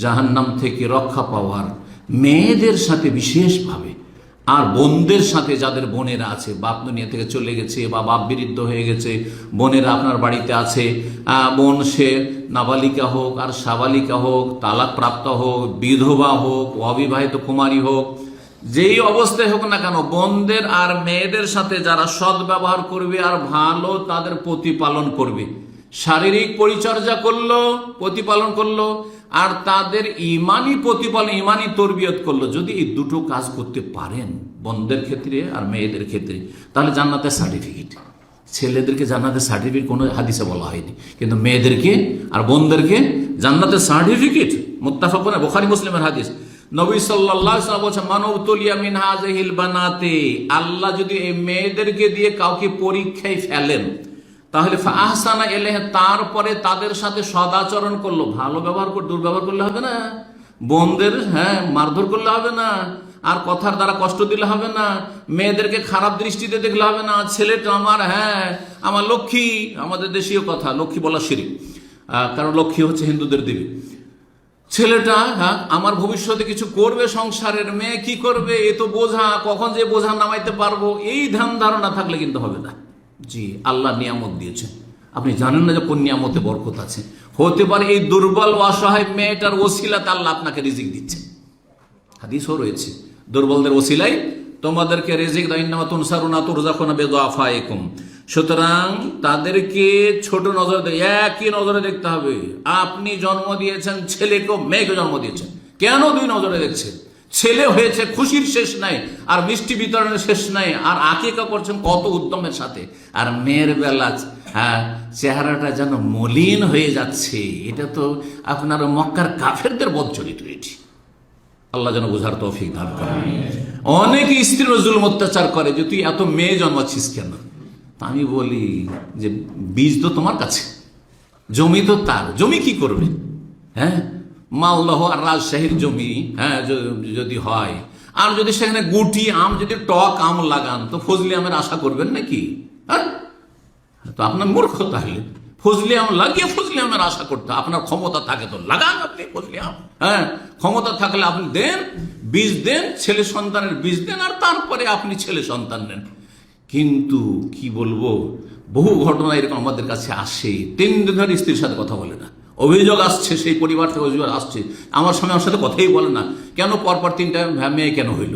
জাহান্নাম থেকে রক্ষা পাওয়ার মেয়েদের সাথে বিশেষভাবে, আর বোনদের সাথে, যাদের বোনেরা আছে, বাপ দুনিয়া থেকে চলে গেছে বা বাপ বিরুদ্ধ হয়ে গেছে, বোনেরা আপনার বাড়িতে আছে, বোন সে নাবালিকা হোক আর সাবালিকা হোক, তালাক প্রাপ্ত হোক, বিধবা হোক, অবিবাহিত কুমারী হোক, যেই অবস্থায় হোক না কেন, বোনদের আর মেয়েদের সাথে যারা সদ্ব্যবহার করবে আর ভালো তাদের প্রতিপালন করবে, শারীরিক পরিচর্যা করলো, প্রতিপালন করলো, আর তাদের ইমানি প্রতিপালন, ইমানি তরবিয়ত করলো, যদি এই দুটো কাজ করতে পারেন বোনদের ক্ষেত্রে আর মেয়েদের ক্ষেত্রে, তাহলে জান্নাতের সার্টিফিকেট। ছেলেদেরকে জান্নাতের সার্টিফিকেট কোনো হাদিসে বলা হয়নি, কিন্তু মেয়েদেরকে আর বোনদেরকে জান্নাতের সার্টিফিকেট মুত্তাফাকুন বুখারী মুসলিমের হাদিস। নবী সাল্লাল্লাহু আলাইহি ওয়াসাল্লাম বলেছেন, মান উবতুলিয়া মিন হাযিহিল বানাতে, আল্লাহ যদি এই মেয়েদেরকে দিয়ে কাউকে পরীক্ষায় ফেলেন, তাহলে ফাহসানা ইলাইহা, তারপরে তাদের সাথে সদাচরণ করলো, ভালো ব্যবহার করে, দুর্ব্যবহার করলে হবে না, বোনদের মারধর করলে হবে না, আর কথার দ্বারা কষ্ট দিলে হবে না, মেয়েদেরকে খারাপ দৃষ্টিতে দেখলে হবে না, ছেলেটা আমার লক্ষ্মী, আমাদের দেশীয় কথা লক্ষ্মী বলা শিরক, কারণ লক্ষ্মী হচ্ছে হিন্দুদের দেবী, ছেলেটা আমার ভবিষ্যতে কিছু করবে সংসারের, মেয়ে কি করবে এ তো বোঝা, কখন যে বোঝা নামাইতে পারবো, এই ধ্যান ধারণা থাকলে কিন্তু হবে না। জি, আল্লাহ নিয়ামত দিয়েছেন, আপনি জানেন না যে কোন নিয়ামতে বরকত আছে, হতে পারে এই দুর্বল অসহায় মেয়েটার ওসিলাতে আল্লাহ আপনাকে রিজিক দিচ্ছে, হাদিসও রয়েছে, দুর্বলদের ওসিলাই তোমাদেরকে রিজিক দাও, ইন্নামা তুনসারুনা তুরজাকুনা বিদুআফাইকুম। সুতরাং তাদেরকে ছোট নজরে, একই নজরে দেখতে হবে। আপনি জন্ম দিয়েছেন ছেলেকেও, মেয়েকে জন্ম দিয়েছেন, কেন দুই নজরে দেখছেন? ছেলে হয়েছে, খুশির শেষ নাই, আর মিষ্টি বিতরণের শেষ নাই, আর আকিকা করছেন কত উদ্যমের সাথে, আর মেয়ের বেলা চেহারাটা যেন মলিন হয়ে যাচ্ছে, এটা তো আপনার মক্কার কাফেরদের বদচরিত্র। এটি আল্লাহ যেন বোঝার তৌফিক দান করেন। অনেক স্ত্রীর জুলুম অত্যাচার করে যে তুই এত মেয়ে জন্মাচ্ছিস কেন? আমি বলি যে বীজ তো তোমার কাছে, জমি তো তার, জমি কি করবে? মালদহ আর রাজশাহীর জমি যদি হয়, আর যদি সেখানে গুটি আম, যদি টক আম লাগান, তো ফজলি আমের আশা করবেন নাকি? তো আপনার মূর্খ, তাহলে ফজলি আম লাগিয়ে ফজলি আমের আশা করতে, আপনার ক্ষমতা থাকে তো লাগান আপনি ফজলি আম, ক্ষমতা থাকলে আপনি দেন, বীজ দেন, ছেলে সন্তানের বীজ দেন, আর তারপরে আপনি ছেলে সন্তান নেন। কিন্তু কি বলবো, বহু ঘটনা এরকম আমাদের কাছে আসে, 3 দিন ধরে স্ত্রীর সাথে কথা বলে না, অভিযোগ আসছে, সেই পরিবার থেকে অভিযোগ আসছে, আমার স্বামী আমার সাথে কথাই বলে না, কেন পরপর 3টা মেয়ে কেন হইল?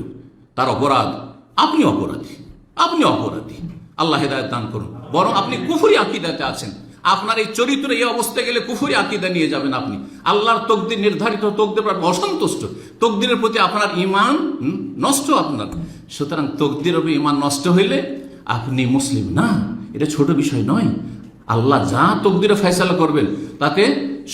তার অপরাধ? আপনি অপরাধী, আপনি অপরাধী, আল্লাহ হেদায়েত দান করুন। বরং আপনি কুফরি আকীদাতে আছেন, আপনার এই চরিত্র এই অবস্থায় গেলে কুফরি আকীদা নিয়ে যাবেন আপনি, আল্লাহর তকদির, নির্ধারিত তকদির অসন্তুষ্ট, তকদিরের প্রতি আপনার ঈমান নষ্ট আপনার। সুতরাং তকদির হবে ঈমান নষ্ট হইলে আপনি মুসলিম না, এটা ছোট বিষয় নয়। আল্লাহ যা তকদিরে ফয়সালা করবেন তাতে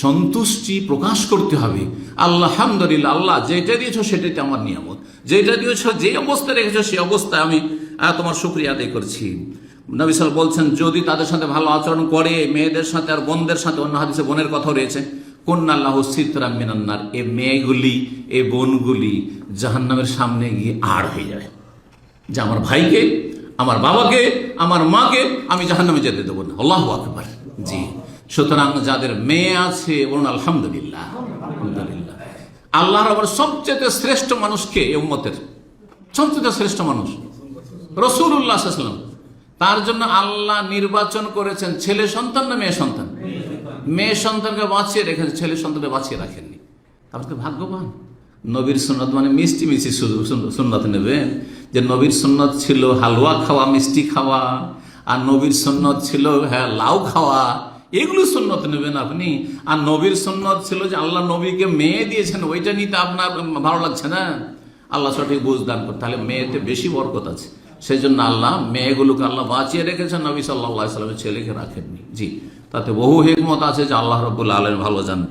সন্তুষ্টি প্রকাশ করতে হবে। আলহামদুলিল্লাহ, আল্লাহ যেটা দিয়েছো সেটাতে আমার নিয়ামত, যেটা দিয়েছো, যে অবস্থায় রেখেছো সেই অবস্থায় আমি তোমার শুকরিয়া আদায় করছি। নবী সাল্লাল্লাহু বলছেন, যদি তাদের সাথে ভালো আচরণ করে, মেয়েদের সাথে আর বোনদের সাথে, অন্য হাদিসে বোনের কথা রয়েছে, কুন্নাল্লাহু সিতরাম মিনান নার, এই মেয়েগুলি, এই বোনগুলি জাহান্নামের সামনে গিয়ে আড় হয়ে যায়, যে আমার ভাইকে, আমার বাবাকে, আমার মাকে আমি জাহান্নামে যেতে দেবো না। আল্লাহু আকবার। জি, সুতরাং যাদের মেয়ে আছে বলুন আলহামদুলিল্লাহ, আলহামদুলিল্লাহ। আল্লাহর আবার সবচেয়ে শ্রেষ্ঠ মানুষকে, এই উম্মতের সবচেয়ে শ্রেষ্ঠ মানুষ রাসূলুল্লাহ সাল্লাল্লাহু আলাইহি ওয়াসাল্লাম, তার জন্য আল্লাহ নির্বাচন করেছেন ছেলে সন্তান না মেয়ে সন্তান? মেয়ে সন্তানকে বাঁচিয়ে রেখেছেন, ছেলে সন্তানকে বাঁচিয়ে রাখেননি। আপনি তো ভাগ্যবান। নবীর সুন্নত মানে মিষ্টি মিষ্টি সুন্নত নেবেন, যে নবীর সুন্নত ছিল হালুয়া খাওয়া, মিষ্টি খাওয়া, আর নবীর সুন্নত ছিল লাউ খাওয়া, এগুলো সুন্নত নেবেন আপনি। আর নবীর সুন্নত ছিল যে আল্লাহ নবীকে মেয়ে দিয়েছেন, ওইটা নিতে আপনার ভালো লাগছে না। আল্লাহ সঠিক বুঝ দান করতে, তাহলে মেয়েতে বেশি বরকত আছে। সেই জন্য আল্লাহ মেয়েগুলোকে আল্লাহ বাঁচিয়ে রেখেছেন, নবী সাল্লাল্লাহু আলাইহি ওয়াসাল্লামের ছেলেকে রাখেননি। জি, তাতে বহু হিকমত আছে, যে আল্লাহ রাব্বুল আলামিন ভালো জানেন।